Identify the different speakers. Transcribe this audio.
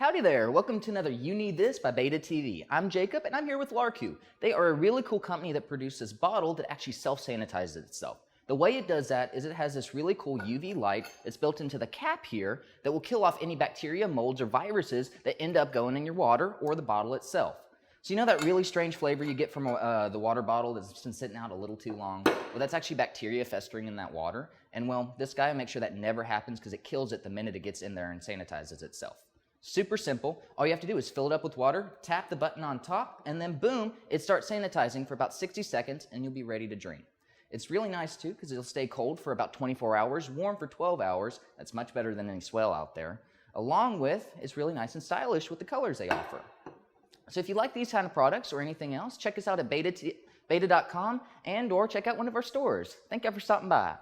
Speaker 1: Howdy there, welcome to another You Need This by Beta TV. I'm Jacob and I'm here with Larq. They are a really cool company that produces this bottle that actually self-sanitizes itself. The way it does that is it has this really cool UV light that's built into the cap here that will kill off any bacteria, molds, or viruses that end up going in your water or the bottle itself. So you know that really strange flavor you get from the water bottle that's been sitting out a little too long? Well, that's actually bacteria festering in that water. And well, this guy will make sure that never happens because it kills it the minute it gets in there and sanitizes itself. Super simple. All you have to do is fill it up with water, tap the button on top, and then boom, it starts sanitizing for about 60 seconds and you'll be ready to drink. It's really nice too because it'll stay cold for about 24 hours, warm for 12 hours. That's much better than any swell out there. Along with, it's really nice and stylish with the colors they offer. So if you like these kind of products or anything else, check us out at beta.com and or check out one of our stores. Thank you for stopping by.